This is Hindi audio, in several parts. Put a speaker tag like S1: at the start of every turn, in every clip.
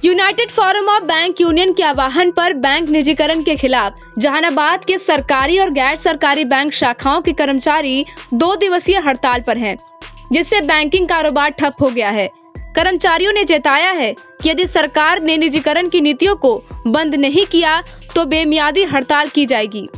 S1: United forum of bank union के आह्वान पर बैंक निजीकरण के खिलाफ जहानाबाद के सरकारी और गैर सरकारी बैंक शाखाओं के कर्मचारी 2 दिवसीय हड़ताल पर हैं, जिससे बैंकिंग कारोबार ठप हो गया है। कर्मचारियों ने जताया है कि यदि सरकार ने निजीकरण की नीतियों को बंद नहीं किया तो बेमियादी हड़ताल की जाएगी।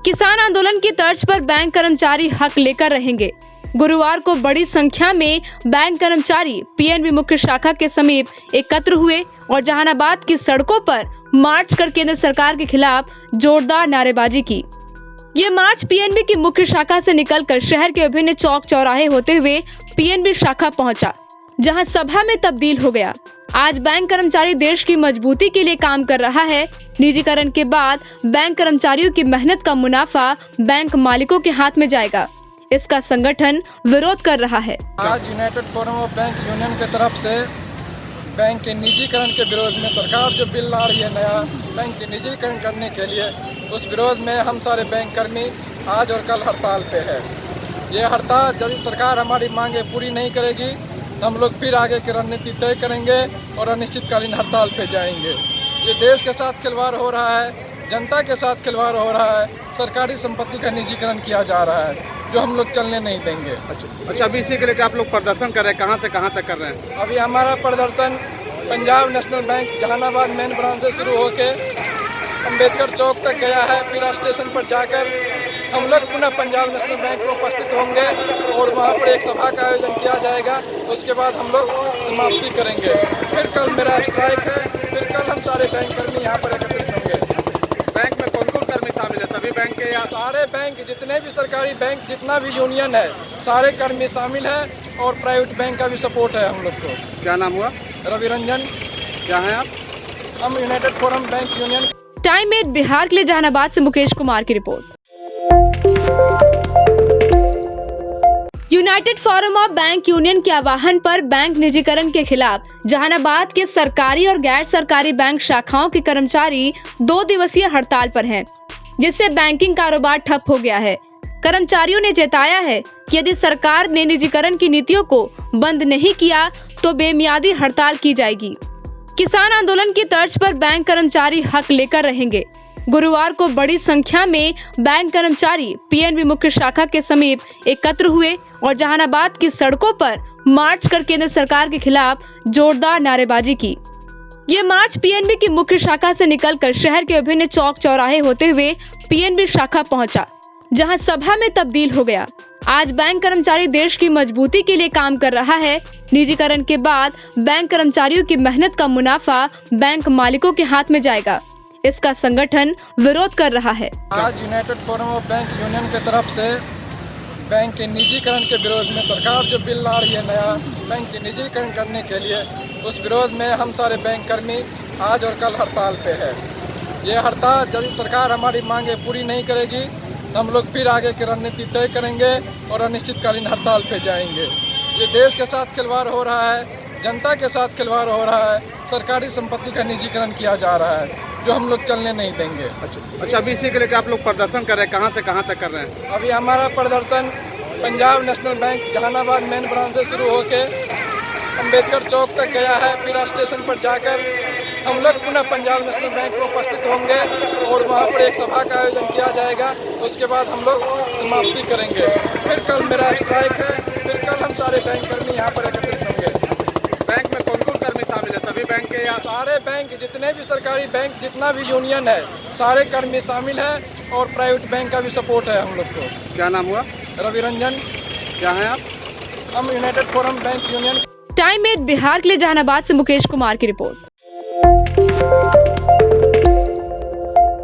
S1: किसान आंदोलन की तर्ज पर बैंक कर्मचारी हक लेकर रहेंगे। गुरुवार को बड़ी संख्या में बैंक कर्मचारी पीएनबी मुख्य शाखा के समीप एकत्र हुए और जहानाबाद की सड़कों पर मार्च कर केंद्र सरकार के खिलाफ जोरदार नारेबाजी की। ये मार्च पीएनबी की मुख्य शाखा से निकलकर शहर के विभिन्न चौक चौराहे होते हुए पीएनबी शाखा पहुंचा, जहां सभा में तब्दील हो गया। आज बैंक कर्मचारी देश की मजबूती के लिए काम कर रहा है। निजीकरण के बाद बैंक कर्मचारियों की मेहनत का मुनाफा बैंक मालिकों के हाथ में जाएगा। इसका संगठन विरोध कर रहा है।
S2: आज United forum of bank union की तरफ से बैंक के निजीकरण के विरोध में सरकार जो बिल ला रही है नया बैंक के निजीकरण करने के लिए, उस विरोध में हम सारे बैंक कर्मी आज और कल हड़ताल पे है। ये हड़ताल यदि सरकार हमारी मांगे पूरी नहीं करेगी तो हम लोग फिर आगे की रणनीति तय करेंगे और अनिश्चितकालीन हड़ताल पे जाएंगे। ये देश के साथ खिलवाड़ हो रहा है, जनता के साथ खिलवाड़ हो रहा है, सरकारी संपत्ति का निजीकरण किया जा रहा है, जो हम लोग चलने नहीं देंगे।
S3: अच्छा, अभी इसी के लिए आप लोग प्रदर्शन कर रहे हैं, कहाँ से कहाँ तक कर रहे हैं?
S2: अभी हमारा प्रदर्शन Punjab National Bank Jahanabad main branch से शुरू होके अम्बेडकर चौक तक गया है। फिर स्टेशन पर जाकर हम लोग पुनः पंजाब नेशनल बैंक में उपस्थित होंगे और वहाँ पर एक सभा का आयोजन किया जाएगा। उसके बाद हम लोग समाप्ति करेंगे। फिर कल मेरा स्ट्राइक है, फिर कल हम सारे बैंक कर्मी यहाँ पर एकत्रित होंगे।
S3: बैंक में कौन कौन कर्मी शामिल है? सभी बैंक के या
S2: सारे बैंक, जितने भी सरकारी बैंक, जितना भी यूनियन है, सारे कर्मी शामिल है और प्राइवेट बैंक का भी सपोर्ट है हम लोग को।
S3: क्या नाम हुआ?
S2: रवि रंजन।
S3: क्या है आप?
S2: हम United forum bank union.
S1: Time 8 Bihar के लिए जहानाबाद से मुकेश कुमार की report. United forum of bank union के आह्वान पर बैंक निजीकरण के खिलाफ जहानाबाद के सरकारी और गैर सरकारी बैंक शाखाओं के कर्मचारी 2 दिवसीय हड़ताल पर हैं, जिससे बैंकिंग कारोबार ठप हो गया है। कर्मचारियों ने जताया है कि यदि सरकार ने निजीकरण की नीतियों को बंद नहीं किया तो बेमियादी हड़ताल की जाएगी। किसान आंदोलन की तर्ज पर बैंक कर्मचारी हक लेकर रहेंगे। गुरुवार को बड़ी संख्या में बैंक कर्मचारी पीएनबी मुख्य शाखा के समीप एकत्र हुए और जहानाबाद की सड़कों पर मार्च कर केंद्र सरकार के खिलाफ जोरदार नारेबाजी की। ये मार्च पीएनबी की मुख्य शाखा से निकलकर शहर के विभिन्न चौक चौराहे होते हुए पीएनबी शाखा पहुंचा, जहां सभा में तब्दील हो गया। आज बैंक कर्मचारी देश की मजबूती के लिए काम कर रहा है। निजीकरण के बाद बैंक कर्मचारियों की मेहनत का मुनाफा बैंक मालिकों के हाथ में जाएगा। इसका संगठन विरोध कर रहा है।
S2: आज United forum of bank union की तरफ से बैंक के निजीकरण के विरोध में सरकार जो बिल ला रही है नया बैंक के निजीकरण करने के लिए, उस विरोध में हम सारे बैंक कर्मी आज और कल हड़ताल पे है। ये हड़ताल यदि सरकार हमारी मांगे पूरी नहीं करेगी तो हम लोग फिर आगे की रणनीति तय करेंगे और अनिश्चितकालीन हड़ताल पे जाएंगे। ये देश के साथ खिलवाड़ हो रहा है, जनता के साथ खिलवाड़ हो रहा है, सरकारी संपत्ति का निजीकरण किया जा रहा है, जो हम लोग चलने नहीं देंगे।
S3: अच्छा, अभी इसी के लिए आप लोग प्रदर्शन कर रहे हैं, कहाँ से कहाँ तक कर रहे हैं?
S2: अभी हमारा प्रदर्शन Punjab National Bank Jahanabad main branch से शुरू होके अम्बेडकर चौक तक गया है। फिर स्टेशन पर जाकर हम लोग पुनः पंजाब नेशनल बैंक में उपस्थित होंगे और वहाँ पर एक सभा का आयोजन किया जाएगा। उसके बाद हम लोग समाप्ति करेंगे। फिर कल मेरा स्ट्राइक है, फिर कल हम सारे बैंक कर्मी यहाँ पर एकत्रित होंगे।
S3: बैंक में कौन कौन कर्मी शामिल है? सभी बैंक के या
S2: सारे बैंक, जितने भी सरकारी बैंक, जितना भी यूनियन है, सारे कर्मी शामिल है और प्राइवेट बैंक का भी सपोर्ट है हम लोग को।
S3: क्या नाम हुआ?
S2: रवि रंजन।
S3: क्या है आप?
S2: हम United forum bank union.
S1: Time 8 Bihar के लिए जहानाबाद से मुकेश कुमार की रिपोर्ट।